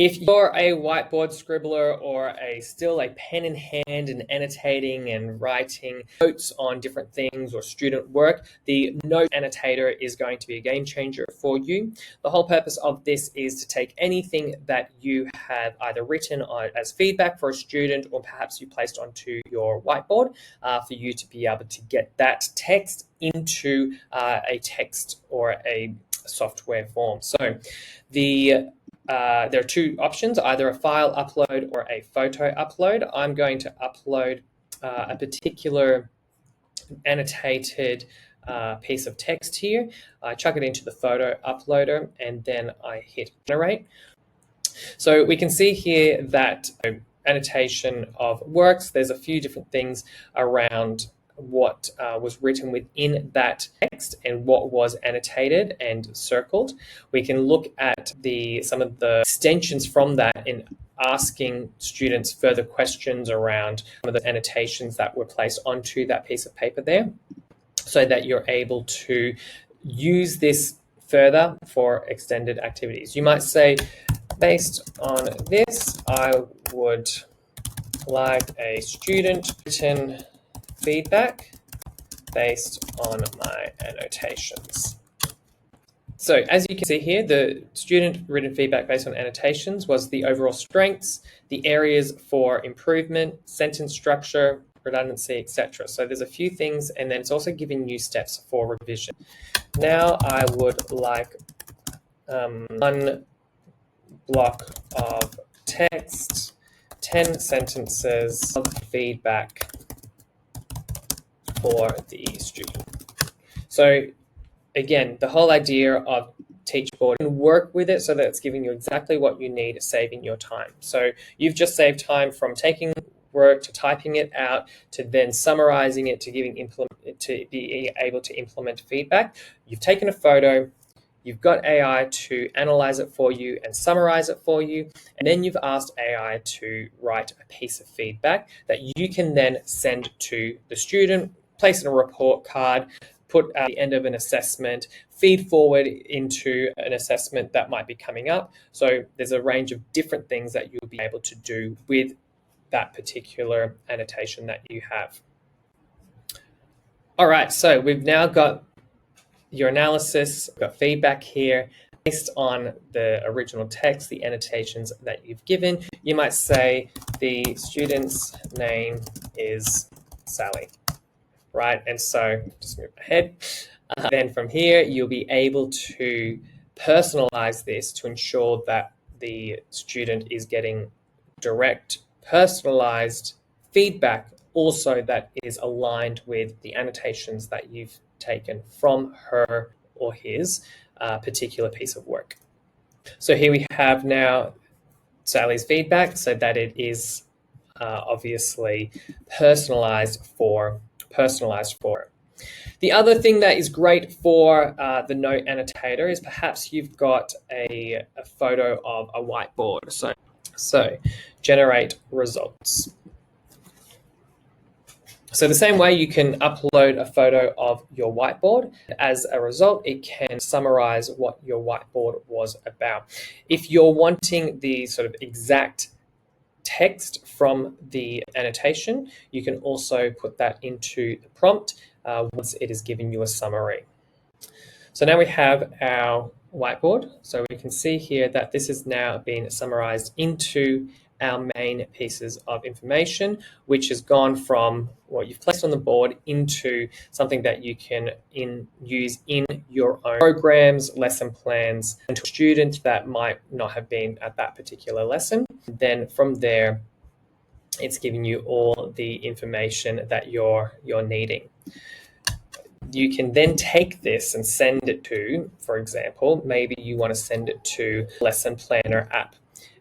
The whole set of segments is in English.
If you're a whiteboard scribbler or still a pen in hand and annotating and writing notes on different things or student work, the Note Annotator is going to be a game changer for you. The whole purpose of this is to take anything that you have either written as feedback for a student or perhaps you placed onto your whiteboard for you to be able to get that text into a text or a software form. So there are two options, either a file upload or a photo upload. I'm going to upload a particular annotated piece of text here. I chuck it into the photo uploader and then I hit generate. So we can see here that annotation of works. There's a few different things around what was written within that text and what was annotated and circled. We can look at some of the extensions from that in asking students further questions around some of the annotations that were placed onto that piece of paper there, so that you're able to use this further for extended activities. You might say, based on this, I would like a student written feedback based on my annotations. So as you can see here, the student written feedback based on annotations was the overall strengths, the areas for improvement, sentence structure, redundancy, etc. So there's a few things, and then it's also giving you steps for revision. Now I would like one block of text, 10 sentences of feedback for the student. So again, the whole idea of TeachBoard, and work with it so that it's giving you exactly what you need, saving your time. So you've just saved time from taking work to typing it out to then summarizing it to be able to implement feedback. You've taken a photo, you've got AI to analyze it for you and summarize it for you, and then you've asked AI to write a piece of feedback that you can then send to the student, place in a report card, put at the end of an assessment, feed forward into an assessment that might be coming up. So there's a range of different things that you'll be able to do with that particular annotation that you have. All right, so we've now got your analysis, we've got feedback here based on the original text, the annotations that you've given. You might say the student's name is Sally, right? And so just move ahead. Then from here, you'll be able to personalize this to ensure that the student is getting direct, personalized feedback, also that is aligned with the annotations that you've taken from her or his particular piece of work. So here we have now Sally's feedback, so that it is obviously personalized for her. The other thing that is great for the Note Annotator is perhaps you've got a photo of a whiteboard. So generate results. So the same way you can upload a photo of your whiteboard. As a result, it can summarize what your whiteboard was about. If you're wanting the sort of exact text from the annotation, you can also put that into the prompt once it is giving you a summary. So now we have our whiteboard. So we can see here that this has now been summarized into our main pieces of information, which has gone from what you've placed on the board into something that you can use in your own programs, lesson plans, and to a student that might not have been at that particular lesson. Then from there, it's giving you all the information that you're needing. You can then take this and send it to, for example, maybe you want to send it to Lesson Planner app.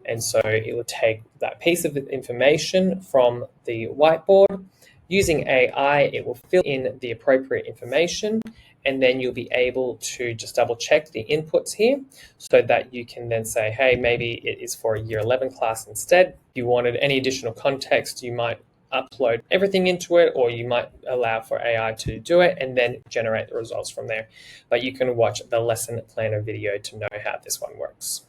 And so it will take that piece of information from the whiteboard. Using AI, it will fill in the appropriate information, and then you'll be able to just double check the inputs here so that you can then say, hey, maybe it is for a year 11 class instead. If you wanted any additional context, you might upload everything into it, or you might allow for AI to do it and then generate the results from there. But you can watch the lesson planner video to know how this one works.